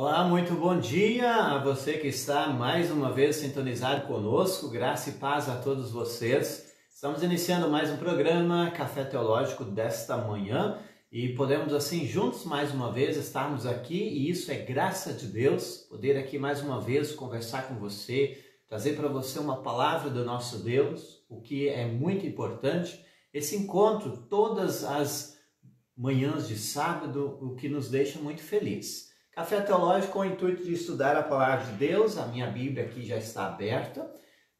Olá, muito bom dia a você que está mais uma vez sintonizado conosco. Graça e paz a todos vocês. Estamos iniciando mais um programa Café Teológico desta manhã e podemos assim juntos mais uma vez estarmos aqui e isso é graça de Deus, poder aqui mais uma vez conversar com você, trazer para você uma palavra do nosso Deus, o que é muito importante. Esse encontro todas as manhãs de sábado, o que nos deixa muito feliz. Café Teológico com o intuito de estudar a Palavra de Deus, a minha Bíblia aqui já está aberta.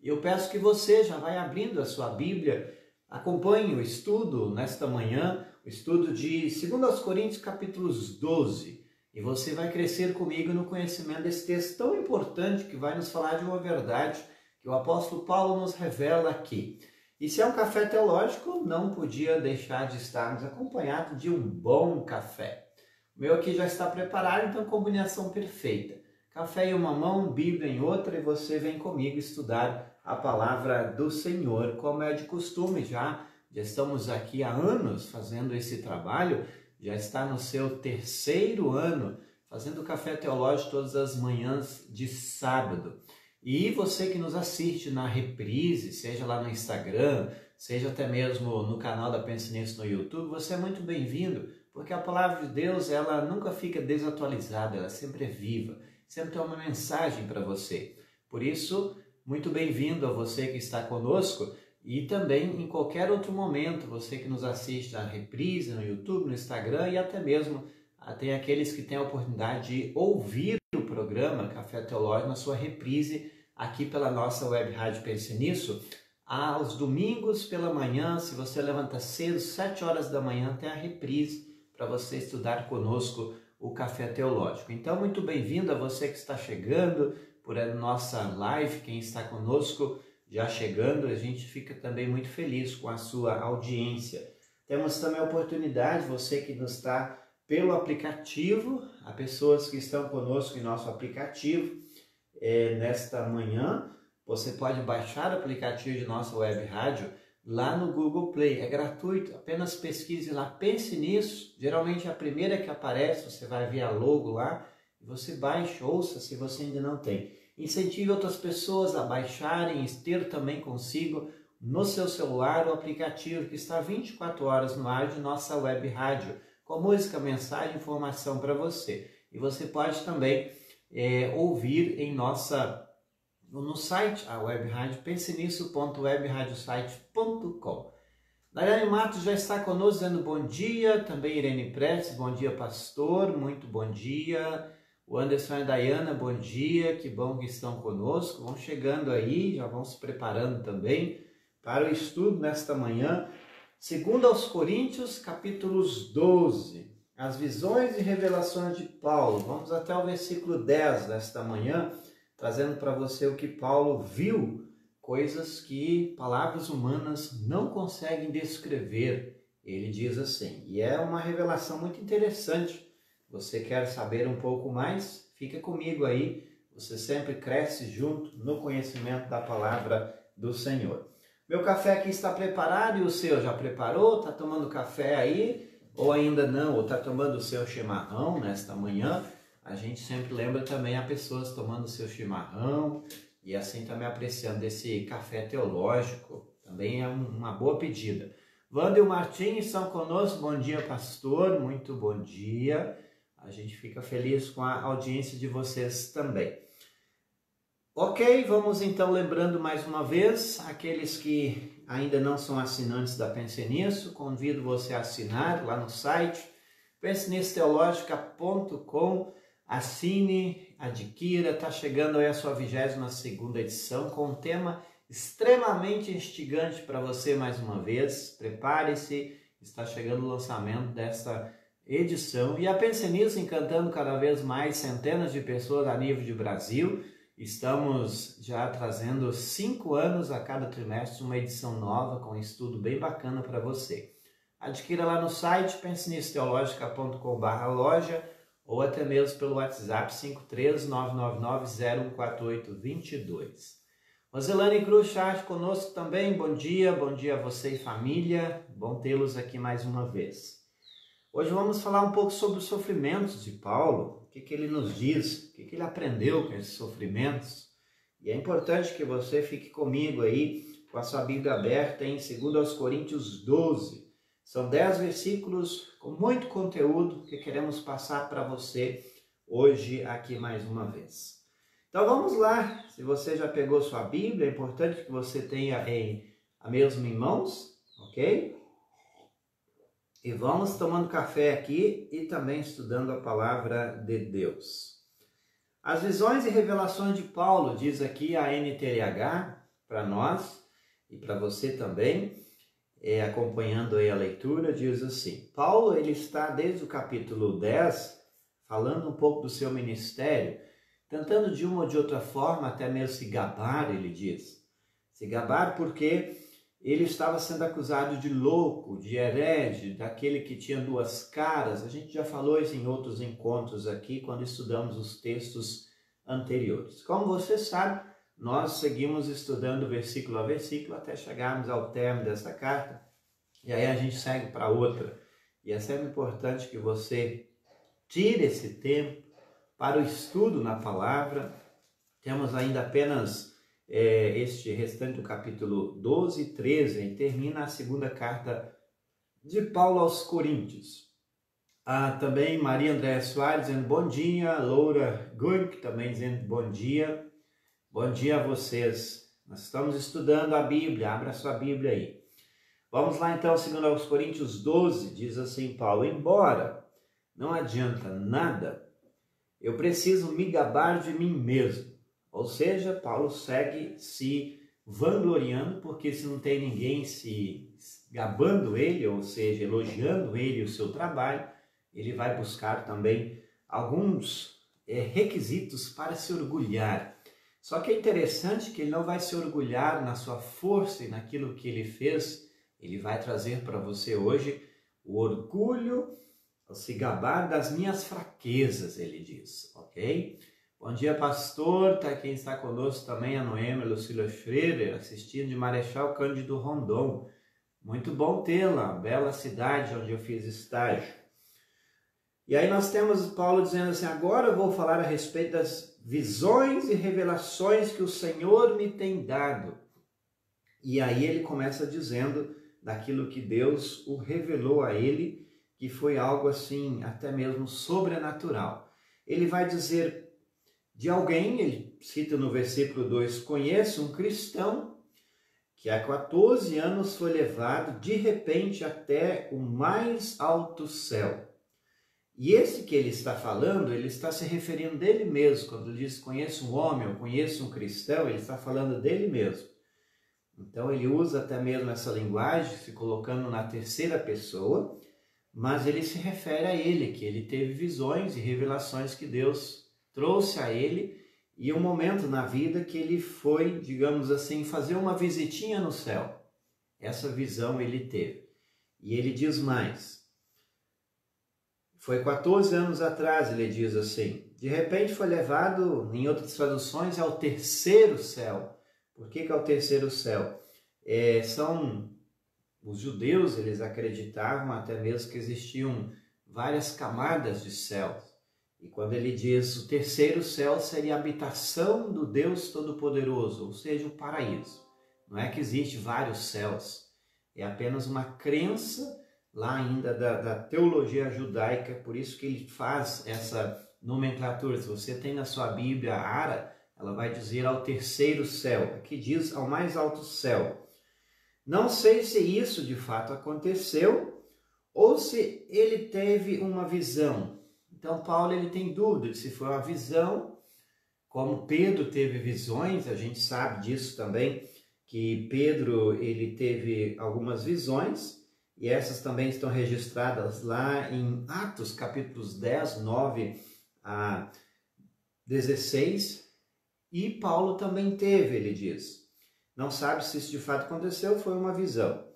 E eu peço que você já vai abrindo a sua Bíblia, acompanhe o estudo nesta manhã, o estudo de 2 Coríntios capítulos 12. E você vai crescer comigo no conhecimento desse texto tão importante que vai nos falar de uma verdade que o apóstolo Paulo nos revela aqui. E se é um café teológico, não podia deixar de estarmos acompanhado de um bom café. O meu aqui já está preparado, então combinação perfeita. Café em uma mão, Bíblia em outra e você vem comigo estudar a palavra do Senhor, como é de costume já estamos aqui há anos fazendo esse trabalho, já está no seu 3º ano, fazendo café teológico todas as manhãs de sábado. E você que nos assiste na reprise, seja lá no Instagram, seja até mesmo no canal da Pense Nisso no YouTube, você é muito bem-vindo, porque a palavra de Deus ela nunca fica desatualizada, ela sempre é viva, sempre tem uma mensagem para você. Por isso, muito bem-vindo a você que está conosco e também em qualquer outro momento, você que nos assiste na reprise, no YouTube, no Instagram e até mesmo tem aqueles que têm a oportunidade de ouvir o programa Café Teológico na sua reprise aqui pela nossa web rádio Pense Nisso, aos domingos pela manhã, se você levanta cedo, 7 horas da manhã, tem a reprise para você estudar conosco o Café Teológico. Então, muito bem-vindo a você que está chegando por a nossa live, quem está conosco já chegando, a gente fica também muito feliz com a sua audiência. Temos também a oportunidade, você que nos está pelo aplicativo, há pessoas que estão conosco em nosso aplicativo nesta manhã, você pode baixar o aplicativo de nossa web rádio lá no Google Play, é gratuito, apenas pesquise lá, Pense Nisso, geralmente é a primeira que aparece, você vai ver a logo lá, e você baixa, ouça se você ainda não tem. Incentive outras pessoas a baixarem e ter também consigo no seu celular o aplicativo que está 24 horas no ar de nossa web rádio, com música, mensagem, informação para você. E você pode também ouvir em no site, a web rádio, pensenisso.webradiosite.com. Daiane Matos já está conosco dizendo bom dia, também Irene Prestes, bom dia pastor, muito bom dia. O Anderson e a Dayana, bom dia, que bom que estão conosco, vão chegando aí, já vão se preparando também para o estudo nesta manhã. 2 Coríntios, capítulos 12, as visões e revelações de Paulo. Vamos até o versículo 10 desta manhã, trazendo para você o que Paulo viu, coisas que palavras humanas não conseguem descrever. Ele diz assim, e é uma revelação muito interessante. Você quer saber um pouco mais? Fica comigo aí, você sempre cresce junto no conhecimento da palavra do Senhor. Meu café aqui está preparado e o seu já preparou? Está tomando café aí? Ou ainda não? Ou está tomando o seu chimarrão nesta manhã? A gente sempre lembra também a pessoas tomando o seu chimarrão e assim também apreciando esse café teológico. Também é uma boa pedida. Wander e o Martins estão conosco. Bom dia, pastor. Muito bom dia. A gente fica feliz com a audiência de vocês também. Ok, vamos então lembrando mais uma vez, aqueles que ainda não são assinantes da Pense Nisso, convido você a assinar lá no site pensenissoteologica.com, assine, adquira, está chegando aí a sua 22ª edição com um tema extremamente instigante para você mais uma vez, prepare-se, está chegando o lançamento desta edição e a Pense Nisso encantando cada vez mais centenas de pessoas a nível de Brasil. Estamos já trazendo 5 anos a cada trimestre uma edição nova com um estudo bem bacana para você. Adquira lá no site pensenissoteologica.com/loja ou até mesmo pelo WhatsApp 53999014822. Roselane Cruz Charles conosco também, bom dia a você e família, bom tê-los aqui mais uma vez. Hoje vamos falar um pouco sobre os sofrimentos de Paulo que ele nos diz, o que ele aprendeu com esses sofrimentos. E é importante que você fique comigo aí, com a sua Bíblia aberta em 2 Coríntios 12. São 10 versículos com muito conteúdo que queremos passar para você hoje aqui mais uma vez. Então vamos lá, se você já pegou sua Bíblia, é importante que você tenha a mesma em mãos, ok? E vamos tomando café aqui e também estudando a palavra de Deus. As visões e revelações de Paulo, diz aqui a NTLH, para nós e para você também, acompanhando aí a leitura, diz assim: Paulo, ele está desde o capítulo 10, falando um pouco do seu ministério, tentando de uma ou de outra forma até mesmo se gabar, ele diz. Se gabar porque ele estava sendo acusado de louco, de herege, daquele que tinha duas caras. A gente já falou isso em outros encontros aqui, quando estudamos os textos anteriores. Como você sabe, nós seguimos estudando versículo a versículo até chegarmos ao término dessa carta. E aí a gente segue para outra. E é sempre importante que você tire esse tempo para o estudo na palavra. Temos ainda apenas este restante do capítulo 12 e 13, e termina a segunda carta de Paulo aos Coríntios. Também Maria Andréa Soares dizendo bom dia, Laura Gurk também dizendo bom dia a vocês. Nós estamos estudando a Bíblia, abra sua Bíblia aí. Vamos lá então, 2 Coríntios 12, diz assim Paulo: embora não adianta nada, eu preciso me gabar de mim mesmo. Ou seja, Paulo segue se vangloriando, porque se não tem ninguém se gabando ele, ou seja, elogiando ele e o seu trabalho, ele vai buscar também alguns requisitos para se orgulhar. Só que é interessante que ele não vai se orgulhar na sua força e naquilo que ele fez. Ele vai trazer para você hoje o orgulho, ao se gabar das minhas fraquezas, ele diz, ok? Bom dia, pastor. Quem está conosco também a Noêmia Lucila Schroeder, assistindo de Marechal Cândido Rondon. Muito bom tê-la, bela cidade onde eu fiz estágio. E aí nós temos Paulo dizendo assim: agora eu vou falar a respeito das visões e revelações que o Senhor me tem dado. E aí ele começa dizendo daquilo que Deus o revelou a ele, que foi algo assim, até mesmo sobrenatural. Ele vai dizer de alguém, ele cita no versículo 2, conheço um cristão que há 14 anos foi levado de repente até o mais alto céu. E esse que ele está falando, ele está se referindo dele mesmo. Quando ele diz conheço um homem, ou conheço um cristão, ele está falando dele mesmo. Então ele usa até mesmo essa linguagem, se colocando na terceira pessoa, mas ele se refere a ele, que ele teve visões e revelações que Deus trouxe a ele, e um momento na vida que ele foi, digamos assim, fazer uma visitinha no céu. Essa visão ele teve. E ele diz mais. Foi 14 anos atrás, ele diz assim, de repente foi levado, em outras traduções, ao terceiro céu. Por que é o terceiro céu? São os judeus, eles acreditavam até mesmo que existiam várias camadas de céus. E quando ele diz o terceiro céu seria a habitação do Deus Todo-Poderoso, ou seja, o paraíso. Não é que existe vários céus, é apenas uma crença lá ainda da teologia judaica, por isso que ele faz essa nomenclatura. Se você tem na sua Bíblia a Ara, ela vai dizer ao terceiro céu, aqui diz ao mais alto céu. Não sei se isso de fato aconteceu ou se ele teve uma visão. Então Paulo ele tem dúvida de se foi uma visão, como Pedro teve visões, a gente sabe disso também, que Pedro ele teve algumas visões, e essas também estão registradas lá em Atos, capítulos 10, 9 a 16, e Paulo também teve, ele diz. Não sabe se isso de fato aconteceu, foi uma visão.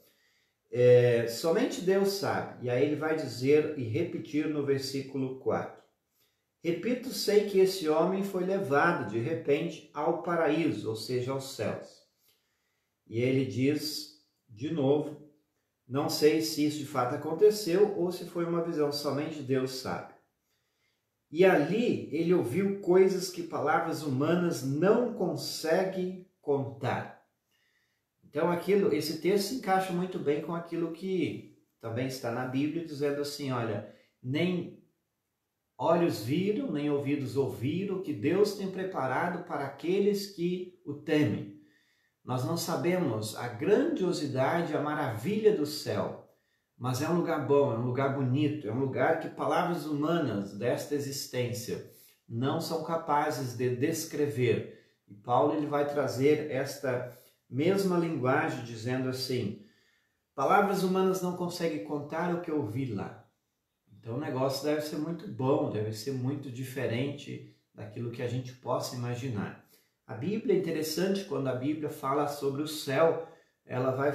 Somente Deus sabe. E aí ele vai dizer e repetir no versículo 4. Repito, sei que esse homem foi levado de repente ao paraíso, ou seja, aos céus. E ele diz de novo, não sei se isso de fato aconteceu ou se foi uma visão, somente Deus sabe. e ali ele ouviu coisas que palavras humanas não conseguem contar. Então esse texto se encaixa muito bem com aquilo que também está na Bíblia, dizendo assim, olha, nem olhos viram, nem ouvidos ouviram o que Deus tem preparado para aqueles que o temem. Nós não sabemos a grandiosidade, a maravilha do céu, mas é um lugar bom, é um lugar bonito, é um lugar que palavras humanas desta existência não são capazes de descrever. E Paulo ele vai trazer esta mesma linguagem, dizendo assim, palavras humanas não conseguem contar o que eu vi lá. Então o negócio deve ser muito bom, deve ser muito diferente daquilo que a gente possa imaginar. A Bíblia é interessante, quando a Bíblia fala sobre o céu, ela vai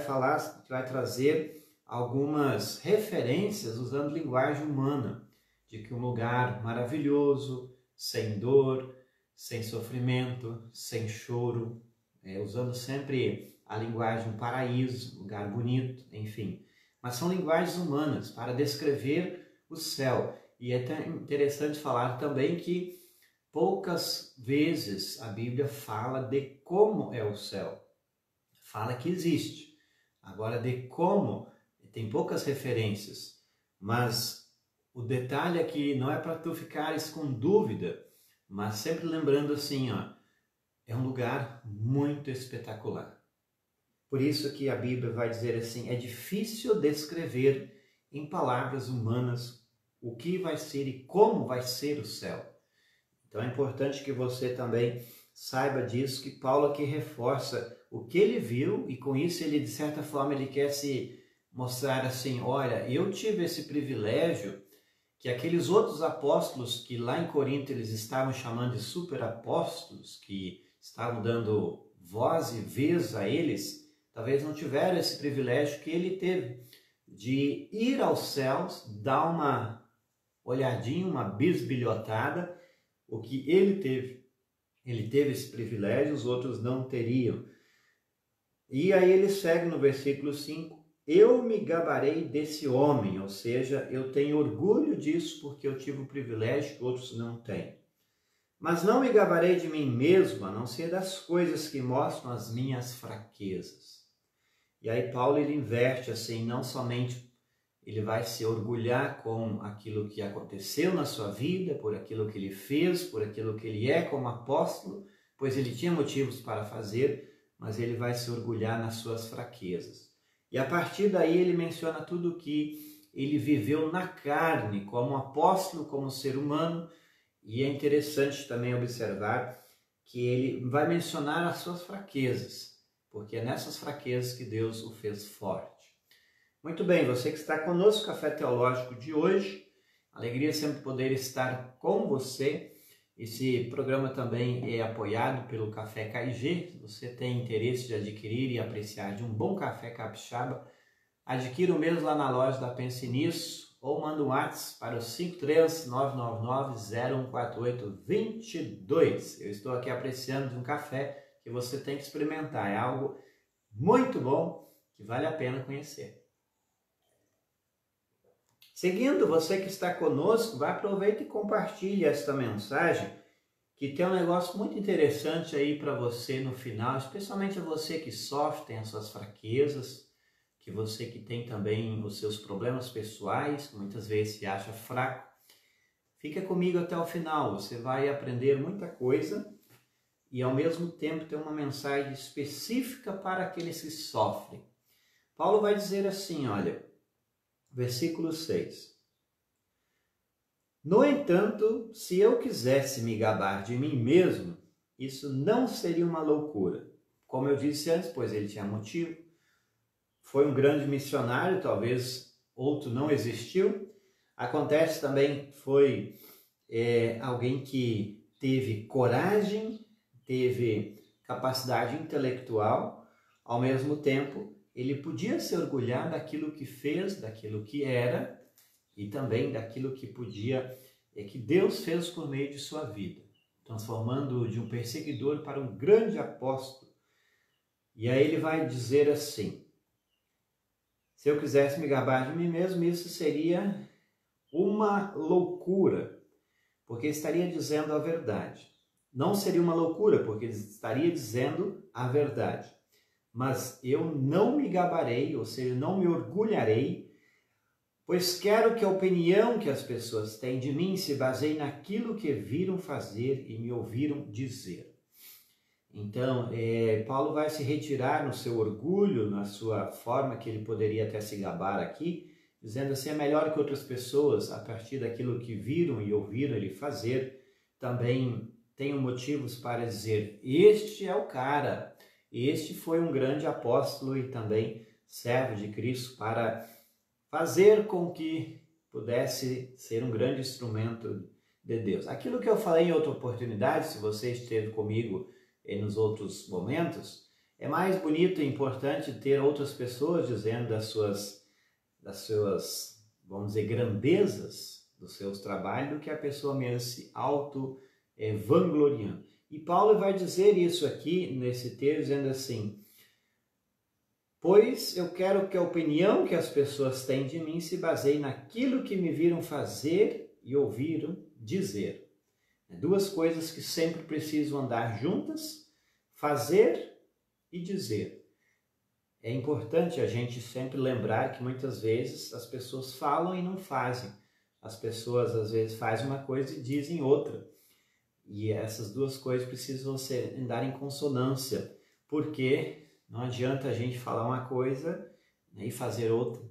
trazer algumas referências usando linguagem humana, de que um lugar maravilhoso, sem dor, sem sofrimento, sem choro, usando sempre a linguagem paraíso, lugar bonito, enfim. Mas são linguagens humanas para descrever o céu. E é interessante falar também que poucas vezes a Bíblia fala de como é o céu. Fala que existe. Agora, de como, tem poucas referências. Mas o detalhe aqui não é para tu ficares com dúvida, mas sempre lembrando assim, ó, é um lugar muito espetacular. Por isso que a Bíblia vai dizer assim, é difícil descrever em palavras humanas o que vai ser e como vai ser o céu. Então é importante que você também saiba disso, que Paulo aqui reforça o que ele viu, e com isso ele, de certa forma, ele quer se mostrar assim, olha, eu tive esse privilégio que aqueles outros apóstolos que lá em Corinto eles estavam chamando de superapóstolos, que estavam dando voz e vez a eles, talvez não tiveram esse privilégio que ele teve, de ir aos céus, dar uma olhadinha, uma bisbilhotada, o que ele teve. Ele teve esse privilégio, os outros não teriam. E aí ele segue no versículo 5, eu me gabarei desse homem, ou seja, eu tenho orgulho disso porque eu tive o privilégio que outros não têm. Mas não me gabarei de mim mesmo, a não ser das coisas que mostram as minhas fraquezas. E aí Paulo ele inverte assim, não somente ele vai se orgulhar com aquilo que aconteceu na sua vida, por aquilo que ele fez, por aquilo que ele é como apóstolo, pois ele tinha motivos para fazer, mas ele vai se orgulhar nas suas fraquezas. E a partir daí ele menciona tudo o que ele viveu na carne, como apóstolo, como ser humano, e é interessante também observar que ele vai mencionar as suas fraquezas, porque é nessas fraquezas que Deus o fez forte. Muito bem, você que está conosco, Café Teológico de hoje, alegria sempre poder estar com você. Esse programa também é apoiado pelo Café KG. Se você tem interesse de adquirir e apreciar de um bom café capixaba, adquira o mesmo lá na loja da Pense Nisso ou manda um WhatsApp para o 53999-014822. Eu estou aqui apreciando de um café que você tem que experimentar. É algo muito bom que vale a pena conhecer. Seguindo, você que está conosco, vai aproveita e compartilhe esta mensagem, que tem um negócio muito interessante aí para você no final, especialmente você que sofre, tem as suas fraquezas, que você que tem também os seus problemas pessoais, que muitas vezes se acha fraco. Fica comigo até o final, você vai aprender muita coisa e ao mesmo tempo ter uma mensagem específica para aqueles que sofrem. Paulo vai dizer assim, olha, versículo 6. No entanto, se eu quisesse me gabar de mim mesmo, isso não seria uma loucura. Como eu disse antes, pois ele tinha motivo. Foi um grande missionário, talvez outro não existiu. Acontece também, foi alguém que teve coragem, teve capacidade intelectual, ao mesmo tempo ele podia se orgulhar daquilo que fez, daquilo que era e também daquilo que que Deus fez por meio de sua vida, transformando-o de um perseguidor para um grande apóstolo. E aí ele vai dizer assim, se eu quisesse me gabar de mim mesmo, isso seria uma loucura, porque estaria dizendo a verdade. Não seria uma loucura, porque estaria dizendo a verdade. Mas eu não me gabarei, ou seja, não me orgulharei, pois quero que a opinião que as pessoas têm de mim se baseie naquilo que viram fazer e me ouviram dizer. Então, Paulo vai se retirar no seu orgulho, na sua forma que ele poderia até se gabar aqui, dizendo assim, é melhor que outras pessoas, a partir daquilo que viram e ouviram ele fazer, também tenham motivos para dizer, este é o cara, este foi um grande apóstolo e também servo de Cristo para fazer com que pudesse ser um grande instrumento de Deus. Aquilo que eu falei em outra oportunidade, se você esteve comigo nos outros momentos, é mais bonito e importante ter outras pessoas dizendo das suas, vamos dizer, grandezas dos seus trabalhos, do que a pessoa mesmo se vangloriando. E Paulo vai dizer isso aqui nesse texto, dizendo assim, pois eu quero que a opinião que as pessoas têm de mim se baseie naquilo que me viram fazer e ouviram dizer. Duas coisas que sempre precisam andar juntas, fazer e dizer. É importante a gente sempre lembrar que muitas vezes as pessoas falam e não fazem. As pessoas às vezes fazem uma coisa e dizem outra. E essas duas coisas precisam andar em consonância, porque não adianta a gente falar uma coisa, né, e fazer outra.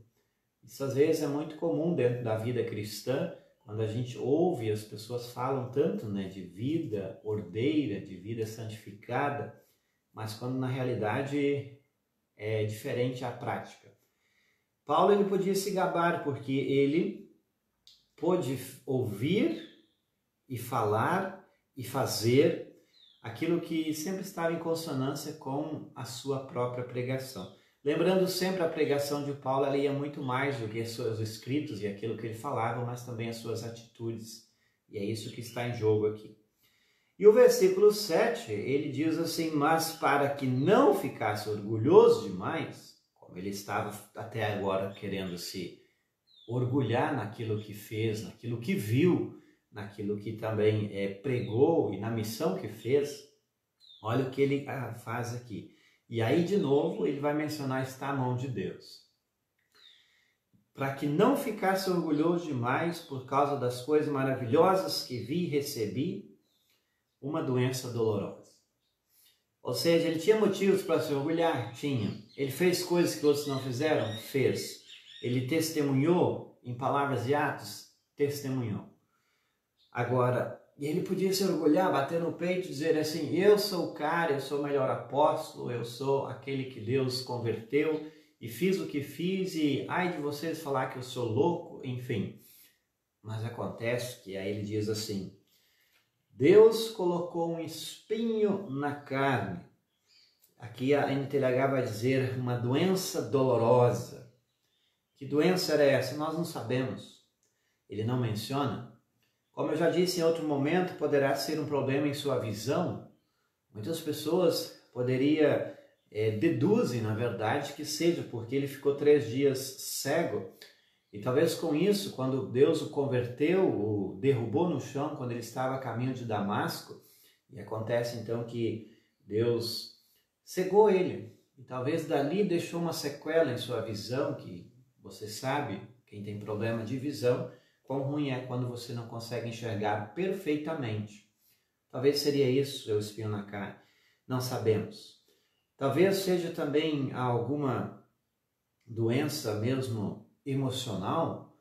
Isso às vezes é muito comum dentro da vida cristã, quando a gente ouve, as pessoas falam tanto, né, de vida ordeira, de vida santificada, mas quando na realidade é diferente a prática. Paulo ele podia se gabar porque ele pôde ouvir e falar e fazer aquilo que sempre estava em consonância com a sua própria pregação. Lembrando sempre, a pregação de Paulo, ela ia muito mais do que os seus escritos e aquilo que ele falava, mas também as suas atitudes. E é isso que está em jogo aqui. E o versículo 7, ele diz assim, mas para que não ficasse orgulhoso demais, como ele estava até agora querendo se orgulhar naquilo que fez, naquilo que viu, naquilo que também pregou e na missão que fez, olha o que ele faz aqui. E aí, de novo, ele vai mencionar, está a mão de Deus. Para que não ficasse orgulhoso demais por causa das coisas maravilhosas que vi e recebi, uma doença dolorosa. Ou seja, ele tinha motivos para se orgulhar? Tinha. Ele fez coisas que outros não fizeram? Fez. Ele testemunhou em palavras e atos? Testemunhou. Agora, ele podia se orgulhar, bater no peito e dizer assim, eu sou o cara, eu sou o melhor apóstolo, eu sou aquele que Deus converteu e fiz o que fiz e ai de vocês falar que eu sou louco, enfim. Mas acontece que aí ele diz assim, Deus colocou um espinho na carne. Aqui a NTLH vai dizer uma doença dolorosa. Que doença era essa? Nós não sabemos. Ele não menciona. Como eu já disse em outro momento, poderá ser um problema em sua visão. Muitas pessoas deduzem, na verdade, que seja porque ele ficou 3 dias cego. E talvez com isso, quando Deus o converteu, o derrubou no chão, quando ele estava a caminho de Damasco, e acontece então que Deus cegou ele. E talvez dali deixou uma sequela em sua visão, que você sabe, quem tem problema de visão, quão ruim é quando você não consegue enxergar perfeitamente. Talvez seria isso, o espinho na carne. Não sabemos. Talvez seja também alguma doença mesmo emocional,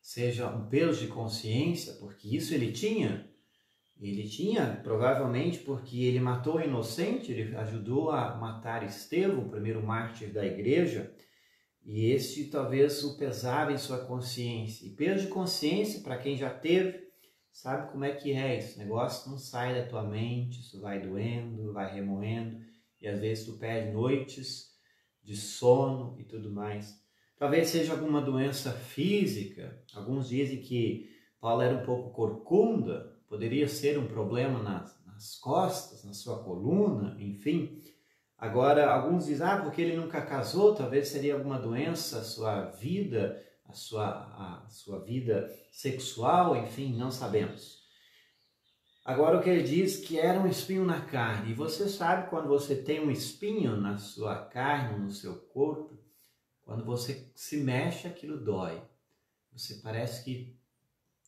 seja um peso de consciência, porque isso ele tinha. Ele tinha, provavelmente, porque ele matou o inocente, ele ajudou a matar Estevão, o primeiro mártir da igreja, e este talvez o pesava em sua consciência. E peso de consciência, para quem já teve, sabe como é que é esse negócio? Não sai da tua mente, isso vai doendo, vai remoendo, e às vezes tu perde noites de sono e tudo mais. Talvez seja alguma doença física. Alguns dizem que Paulo era um pouco corcunda, poderia ser um problema nas costas, na sua coluna, enfim. Agora, alguns dizem, porque ele nunca casou, talvez seria alguma doença, a sua vida, a sua vida sexual, enfim, não sabemos. Agora o que ele diz que era um espinho na carne. E você sabe quando você tem um espinho na sua carne, no seu corpo, quando você se mexe, aquilo dói. Você parece que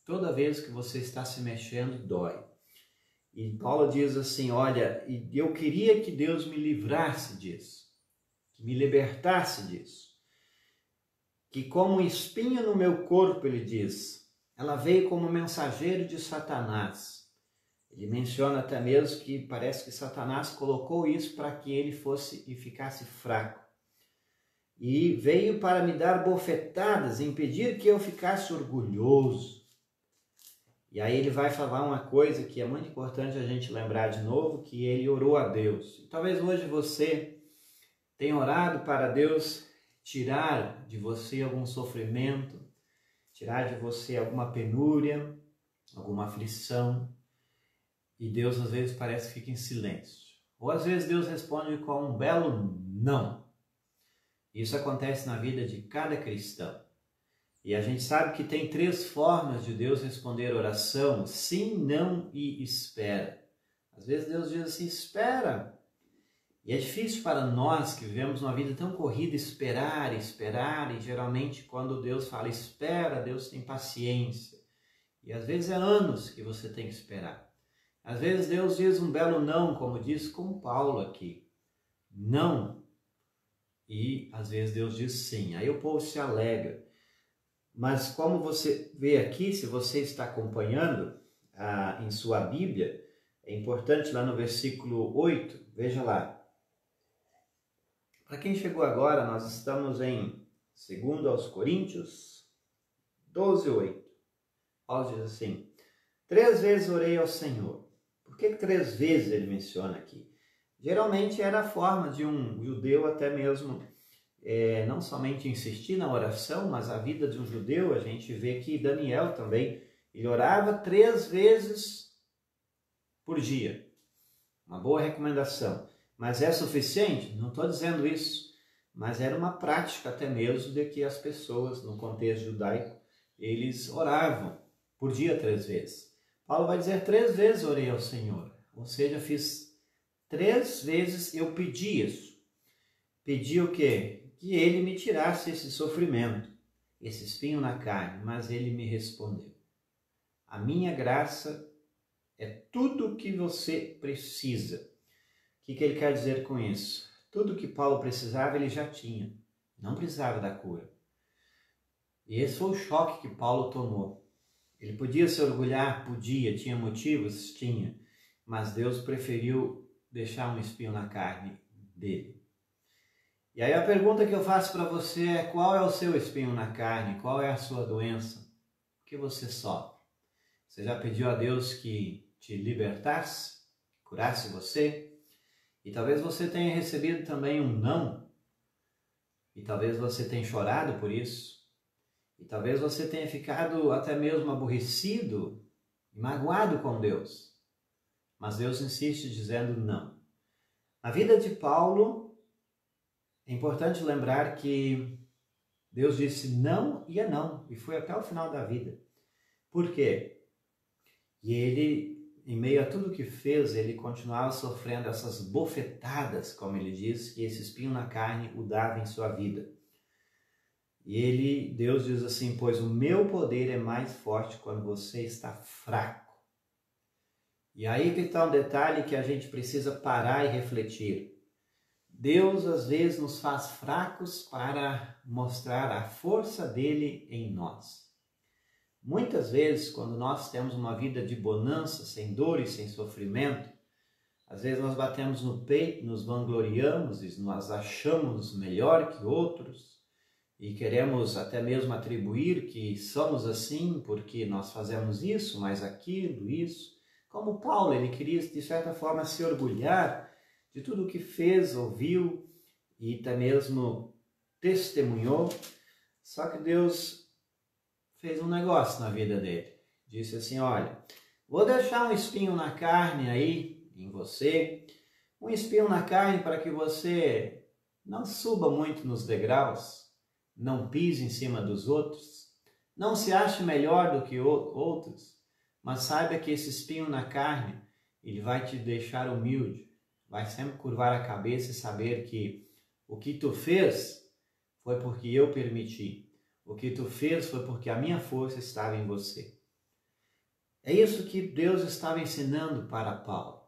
toda vez que você está se mexendo, dói. E Paulo diz assim, olha, eu queria que Deus me livrasse disso, que me libertasse disso. Que como um espinho no meu corpo, ele diz, ela veio como mensageiro de Satanás. Ele menciona até mesmo que parece que Satanás colocou isso para que ele fosse e ficasse fraco. E veio para me dar bofetadas, impedir que eu ficasse orgulhoso. E aí ele vai falar uma coisa que é muito importante a gente lembrar de novo, que ele orou a Deus. E talvez hoje você tenha orado para Deus tirar de você algum sofrimento, tirar de você alguma penúria, alguma aflição. E Deus às vezes parece que fica em silêncio. Ou às vezes Deus responde com um belo não. Isso acontece na vida de cada cristão. E a gente sabe que tem 3 formas de Deus responder oração: sim, não e espera. Às vezes Deus diz assim, espera. E é difícil para nós que vivemos uma vida tão corrida esperar, e geralmente quando Deus fala espera, Deus tem paciência. E às vezes é anos que você tem que esperar. Às vezes Deus diz um belo não, como diz com Paulo aqui. Não. E às vezes Deus diz sim. Aí o povo se alegra. Mas como você vê aqui, se você está acompanhando em sua Bíblia, é importante lá no versículo 8, veja lá. Para quem chegou agora, nós estamos em 2 aos Coríntios 12, 8. Paulo diz assim, 3 vezes orei ao Senhor. Por que 3 vezes ele menciona aqui? Geralmente era a forma de um judeu até mesmo, não somente insistir na oração, mas a vida de um judeu, a gente vê que Daniel também, ele orava 3 vezes por dia. Uma boa recomendação. Mas é suficiente? Não estou dizendo isso. Mas era uma prática até mesmo de que as pessoas, no contexto judaico, eles oravam por dia 3 vezes. Paulo vai dizer 3 vezes orei ao Senhor. Ou seja, fiz 3 vezes, eu pedi isso. Pedi o quê? Que ele me tirasse esse sofrimento, esse espinho na carne, mas ele me respondeu. A minha graça é tudo o que você precisa. O que ele quer dizer com isso? Tudo que Paulo precisava, ele já tinha. Não precisava da cura. E esse foi o choque que Paulo tomou. Ele podia se orgulhar? Podia. Tinha motivos? Tinha. Mas Deus preferiu deixar um espinho na carne dele. E aí a pergunta que eu faço para você é: qual é o seu espinho na carne? Qual é a sua doença? O que você sofre? Você já pediu a Deus que te libertasse, curasse você? E talvez você tenha recebido também um não. E talvez você tenha chorado por isso. E talvez você tenha ficado até mesmo aborrecido e magoado com Deus. Mas Deus insiste dizendo não. Na vida de Paulo, é importante lembrar que Deus disse não e é não. E foi até o final da vida. Por quê? E ele, em meio a tudo que fez, ele continuava sofrendo essas bofetadas, como ele diz, que esse espinho na carne o dava em sua vida. E Deus diz assim, pois o meu poder é mais forte quando você está fraco. E aí que está um detalhe que a gente precisa parar e refletir. Deus às vezes nos faz fracos para mostrar a força dele em nós. Muitas vezes, quando nós temos uma vida de bonança, sem dor e sem sofrimento, às vezes nós batemos no peito, nos vangloriamos e nós achamos melhor que outros e queremos até mesmo atribuir que somos assim porque nós fazemos isso, mais aquilo, isso. Como Paulo, ele queria de certa forma se orgulhar de tudo o que fez, ouviu e até mesmo testemunhou, só que Deus fez um negócio na vida dele. Disse assim, olha, vou deixar um espinho na carne aí, em você, um espinho na carne para que você não suba muito nos degraus, não pise em cima dos outros, não se ache melhor do que outros, Mas saiba que esse espinho na carne, ele vai te deixar humilde, vai sempre curvar a cabeça e saber que o que tu fez foi porque eu permiti. O que tu fez foi porque a minha força estava em você. É isso que Deus estava ensinando para Paulo.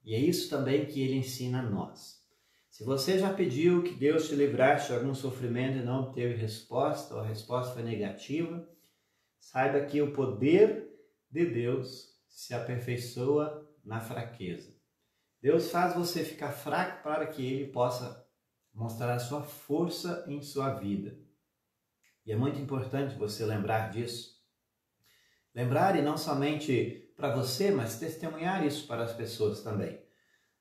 E é isso também que ele ensina a nós. Se você já pediu que Deus te livrasse de algum sofrimento e não obteve resposta, ou a resposta foi negativa, saiba que o poder de Deus se aperfeiçoa na fraqueza. Deus faz você ficar fraco para que Ele possa mostrar a sua força em sua vida. E é muito importante você lembrar disso. Lembrar e não somente para você, mas testemunhar isso para as pessoas também.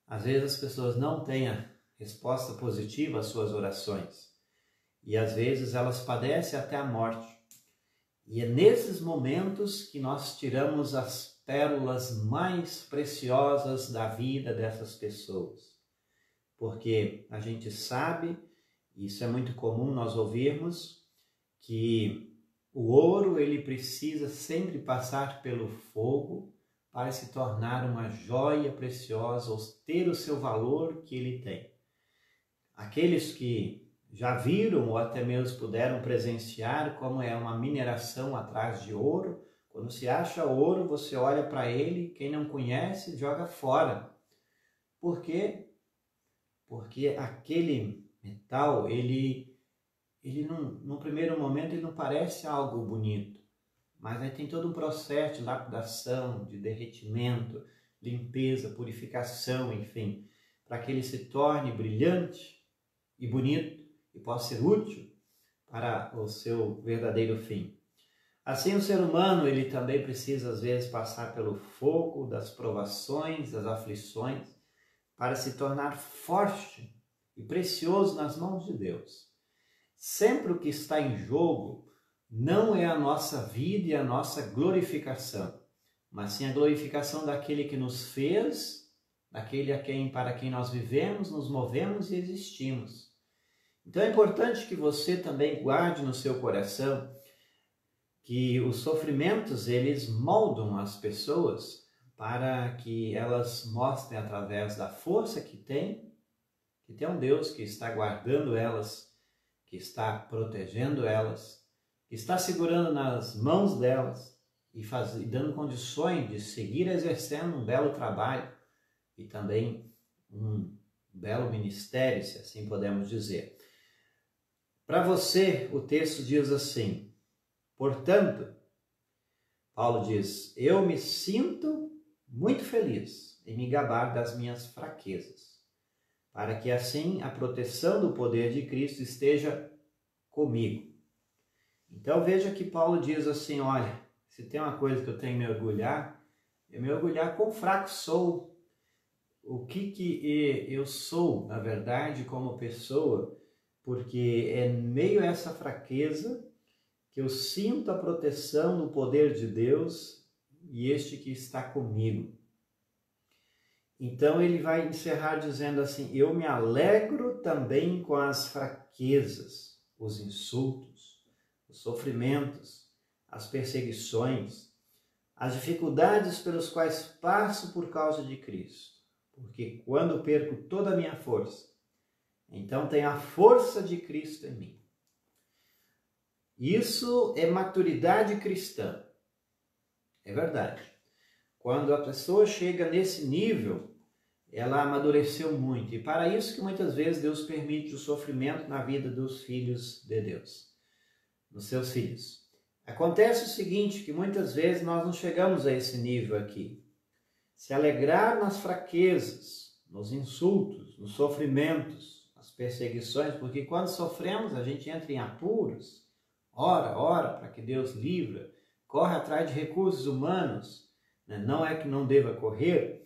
Às vezes as pessoas não têm a resposta positiva às suas orações. E às vezes elas padecem até a morte. E é nesses momentos que nós tiramos as pérolas mais preciosas da vida dessas pessoas. Porque a gente sabe, e isso é muito comum nós ouvirmos, que o ouro ele precisa sempre passar pelo fogo para se tornar uma joia preciosa ou ter o seu valor que ele tem. Aqueles que já viram ou até mesmo puderam presenciar como é uma mineração atrás de ouro. Quando se acha ouro, você olha para ele, quem não conhece, joga fora. Por quê? Porque aquele metal, ele no primeiro momento, ele não parece algo bonito. Mas aí tem todo um processo de lapidação, de derretimento, limpeza, purificação, enfim, para que ele se torne brilhante e bonito e possa ser útil para o seu verdadeiro fim. Assim, o ser humano, ele também precisa, às vezes, passar pelo fogo das provações, das aflições, para se tornar forte e precioso nas mãos de Deus. Sempre o que está em jogo não é a nossa vida e a nossa glorificação, mas sim a glorificação daquele que nos fez, daquele para quem nós vivemos, nos movemos e existimos. Então é importante que você também guarde no seu coração que os sofrimentos, eles moldam as pessoas para que elas mostrem através da força que tem um Deus que está guardando elas, que está protegendo elas, que está segurando nas mãos delas e dando condições de seguir exercendo um belo trabalho e também um belo ministério, se assim podemos dizer. Para você, o texto diz assim: portanto, Paulo diz, eu me sinto muito feliz em me gabar das minhas fraquezas, para que assim a proteção do poder de Cristo esteja comigo. Então veja que Paulo diz assim, olha, se tem uma coisa que eu tenho que me orgulhar, é me orgulhar quão fraco sou, o que eu sou, na verdade, como pessoa, porque é meio a essa fraqueza que eu sinto a proteção do poder de Deus e este que está comigo. Então ele vai encerrar dizendo assim, eu me alegro também com as fraquezas, os insultos, os sofrimentos, as perseguições, as dificuldades pelos quais passo por causa de Cristo. Porque quando perco toda a minha força, então tenho a força de Cristo em mim. Isso é maturidade cristã. É verdade. Quando a pessoa chega nesse nível, ela amadureceu muito. E para isso que muitas vezes Deus permite o sofrimento na vida dos filhos de Deus, dos seus filhos. Acontece o seguinte, que muitas vezes nós não chegamos a esse nível aqui. Se alegrar nas fraquezas, nos insultos, nos sofrimentos, nas perseguições, porque quando sofremos a gente entra em apuros, ora para que Deus livra, corre atrás de recursos humanos, né? Não é que não deva correr,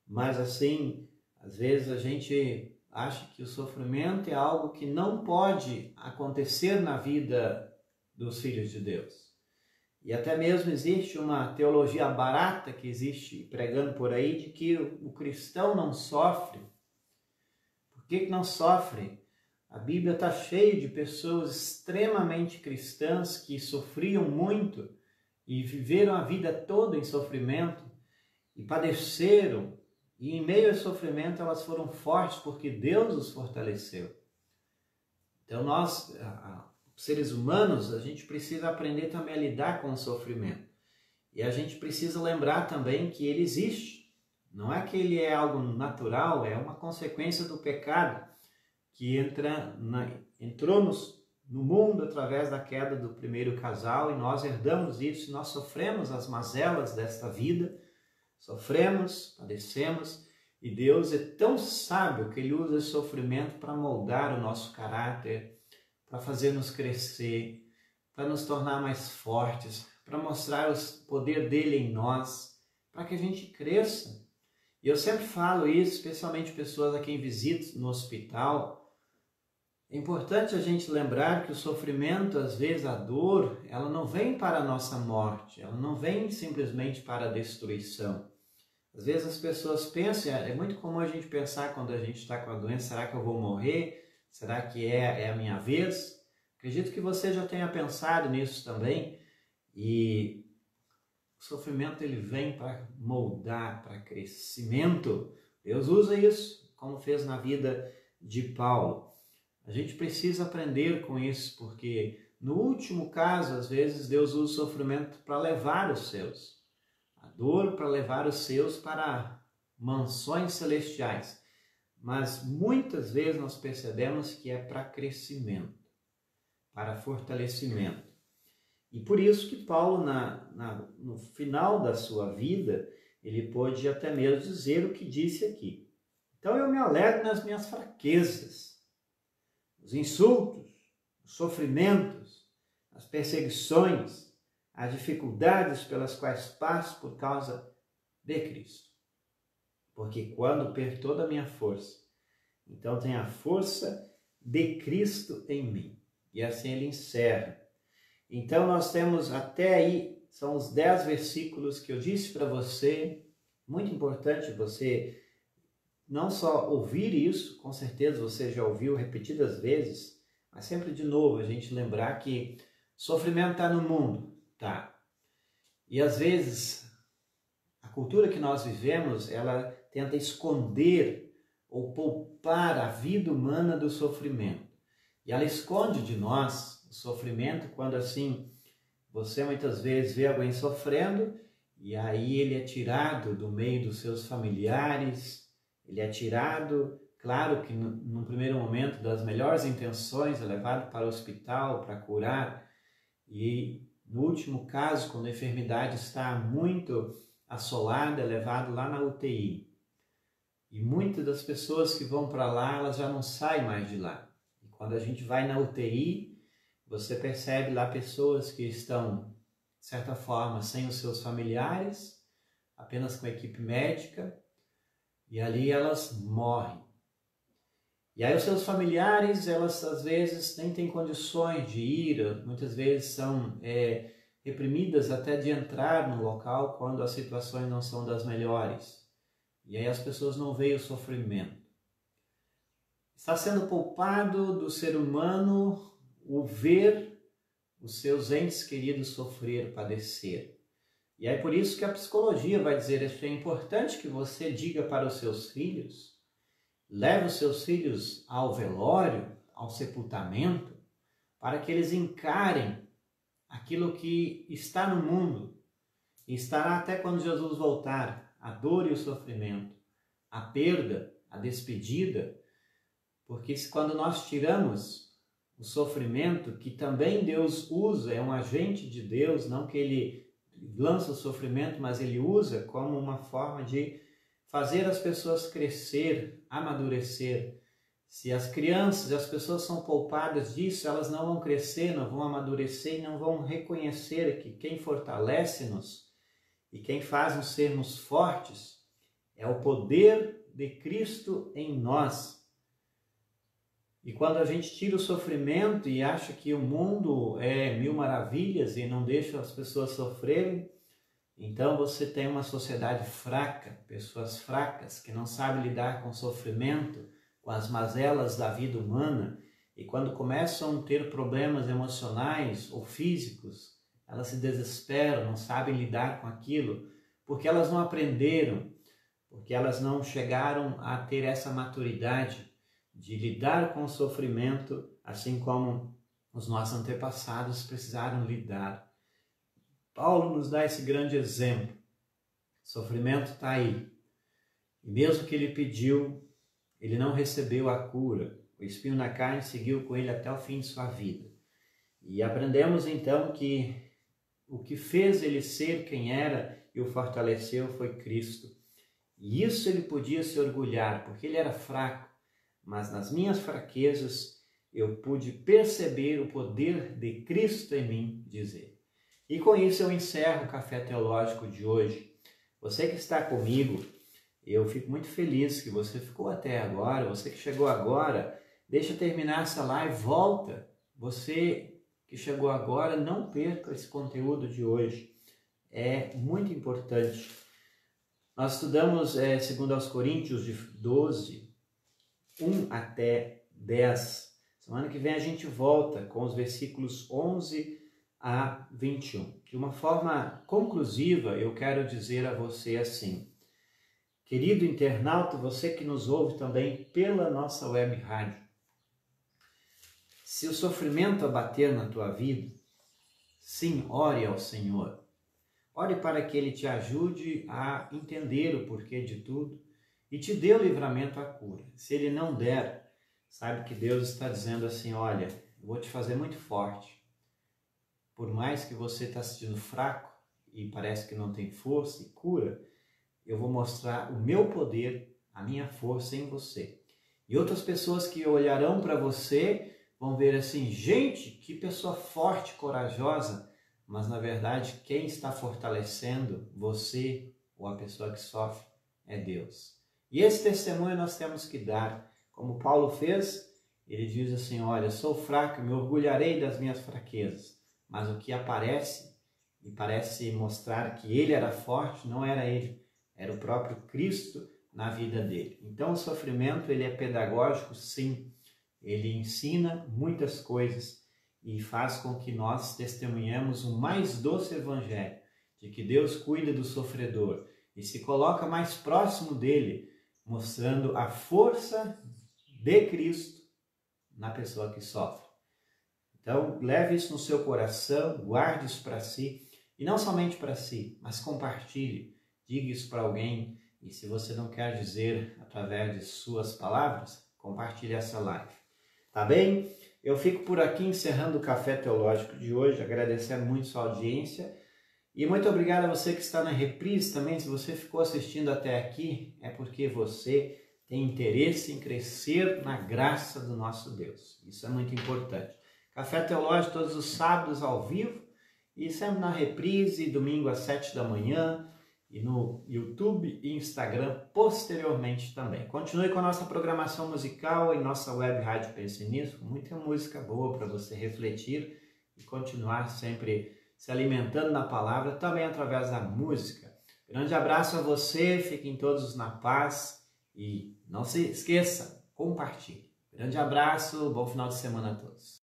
mas assim, às vezes a gente acha que o sofrimento é algo que não pode acontecer na vida dos filhos de Deus. E até mesmo existe uma teologia barata que existe pregando por aí de que o cristão não sofre. Por que não sofre? A Bíblia está cheia de pessoas extremamente cristãs que sofriam muito e viveram a vida toda em sofrimento e padeceram, e em meio ao sofrimento elas foram fortes porque Deus os fortaleceu. Então nós, seres humanos, a gente precisa aprender também a lidar com o sofrimento. E a gente precisa lembrar também que ele existe. Não é que ele é algo natural, é uma consequência do pecado que entrou no mundo através da queda do primeiro casal, e nós herdamos isso, nós sofremos as mazelas desta vida, sofremos, padecemos, e Deus é tão sábio que Ele usa esse sofrimento para moldar o nosso caráter, para fazer-nos crescer, para nos tornar mais fortes, para mostrar o poder dele em nós, para que a gente cresça. E eu sempre falo isso, especialmente pessoas a quem visito no hospital. É importante a gente lembrar que o sofrimento, às vezes a dor, ela não vem para a nossa morte, ela não vem simplesmente para a destruição. Às vezes as pessoas pensam, é muito comum a gente pensar quando a gente está com a doença, será que eu vou morrer? Será que é a minha vez? Acredito que você já tenha pensado nisso também. E o sofrimento ele vem para moldar, para crescimento. Deus usa isso, como fez na vida de Paulo. A gente precisa aprender com isso, porque no último caso, às vezes, Deus usa o sofrimento para levar os seus. A dor para levar os seus para mansões celestiais. Mas muitas vezes nós percebemos que é para crescimento, para fortalecimento. E por isso que Paulo, no final da sua vida, ele pôde até mesmo dizer o que disse aqui. Então eu me alegro nas minhas fraquezas, os insultos, os sofrimentos, as perseguições, as dificuldades pelas quais passo por causa de Cristo. Porque quando perco toda a minha força, então tem a força de Cristo em mim. E assim ele encerra. Então nós temos até aí, são os 10 versículos que eu disse para você. Muito importante você não só ouvir isso, com certeza você já ouviu repetidas vezes, mas sempre de novo a gente lembrar que sofrimento está no mundo, tá? E às vezes a cultura que nós vivemos, ela tenta esconder ou poupar a vida humana do sofrimento. E ela esconde de nós o sofrimento quando assim você muitas vezes vê alguém sofrendo e aí ele é tirado do meio dos seus familiares, ele é tirado, claro que no primeiro momento das melhores intenções, é levado para o hospital para curar e no último caso, quando a enfermidade está muito assolada, é levado lá na UTI. E muitas das pessoas que vão para lá, elas já não saem mais de lá. E quando a gente vai na UTI, você percebe lá pessoas que estão, de certa forma, sem os seus familiares, apenas com a equipe médica, e ali elas morrem. E aí os seus familiares, elas às vezes nem têm condições de ir, muitas vezes são reprimidas até de entrar no local quando as situações não são das melhores. E aí as pessoas não veem o sofrimento. Está sendo poupado do ser humano o ver os seus entes queridos sofrer, padecer. E é por isso que a psicologia vai dizer que é importante que você diga para os seus filhos, leve os seus filhos ao velório, ao sepultamento, para que eles encarem aquilo que está no mundo e estará até quando Jesus voltar, a dor e o sofrimento, a perda, a despedida, porque quando nós tiramos o sofrimento, que também Deus usa, é um agente de Deus, não que ele lança o sofrimento, mas ele usa como uma forma de fazer as pessoas crescer, amadurecer. Se as crianças, as pessoas são poupadas disso, elas não vão crescer, não vão amadurecer e não vão reconhecer que quem fortalece-nos e quem faz nos sermos fortes é o poder de Cristo em nós. E quando a gente tira o sofrimento e acha que o mundo é mil maravilhas e não deixa as pessoas sofrerem, então você tem uma sociedade fraca, pessoas fracas que não sabem lidar com o sofrimento, com as mazelas da vida humana, e quando começam a ter problemas emocionais ou físicos, elas se desesperam, não sabem lidar com aquilo, porque elas não aprenderam, porque elas não chegaram a ter essa maturidade de lidar com o sofrimento, assim como os nossos antepassados precisaram lidar. Paulo nos dá esse grande exemplo. O sofrimento está aí. E mesmo que ele pediu, ele não recebeu a cura. O espinho na carne seguiu com ele até o fim de sua vida. E aprendemos então que o que fez ele ser quem era e o fortaleceu foi Cristo. E isso ele podia se orgulhar, porque ele era fraco. Mas nas minhas fraquezas eu pude perceber o poder de Cristo em mim, diz ele. E com isso eu encerro o Café Teológico de hoje. Você que está comigo, eu fico muito feliz que você ficou até agora. Você que chegou agora, deixa eu terminar essa live, volta. Você que chegou agora, não perca esse conteúdo de hoje. É muito importante. Nós estudamos 2 Coríntios 12, 1 até 10. Semana que vem a gente volta com os versículos 11 a 21. De uma forma conclusiva, eu quero dizer a você assim: querido internauta, você que nos ouve também pela nossa web rádio, se o sofrimento abater na tua vida, sim, ore ao Senhor. Ore para que Ele te ajude a entender o porquê de tudo e te dê o livramento à cura. Se Ele não der, sabe que Deus está dizendo assim: olha, eu vou te fazer muito forte. Por mais que você está se sentindo fraco e parece que não tem força e cura, eu vou mostrar o meu poder, a minha força em você. E outras pessoas que olharão para você vão ver assim: gente, que pessoa forte, corajosa. Mas na verdade quem está fortalecendo você ou a pessoa que sofre é Deus. E esse testemunho nós temos que dar. Como Paulo fez, ele diz assim: olha, sou fraco e me orgulharei das minhas fraquezas. Mas o que aparece e parece mostrar que ele era forte, não era ele, era o próprio Cristo na vida dele. Então o sofrimento ele é pedagógico, sim. Ele ensina muitas coisas e faz com que nós testemunhemos o mais doce evangelho, de que Deus cuida do sofredor e se coloca mais próximo dele, mostrando a força de Cristo na pessoa que sofre. Então, leve isso no seu coração, guarde isso para si, e não somente para si, mas compartilhe, diga isso para alguém, e se você não quer dizer através de suas palavras, compartilhe essa live. Tá bem? Eu fico por aqui encerrando o Café Teológico de hoje, agradecendo muito sua audiência, e muito obrigado a você que está na reprise também. Se você ficou assistindo até aqui, é porque você tem interesse em crescer na graça do nosso Deus. Isso é muito importante. Café Teológico todos os sábados ao vivo e sempre na reprise, domingo às 7 da manhã e no YouTube e Instagram posteriormente também. Continue com a nossa programação musical em nossa web Rádio Pense Nisso, com muita música boa para você refletir e continuar sempre se alimentando na palavra, também através da música. Grande abraço a você, fiquem todos na paz e não se esqueça, compartilhe. Grande abraço, bom final de semana a todos.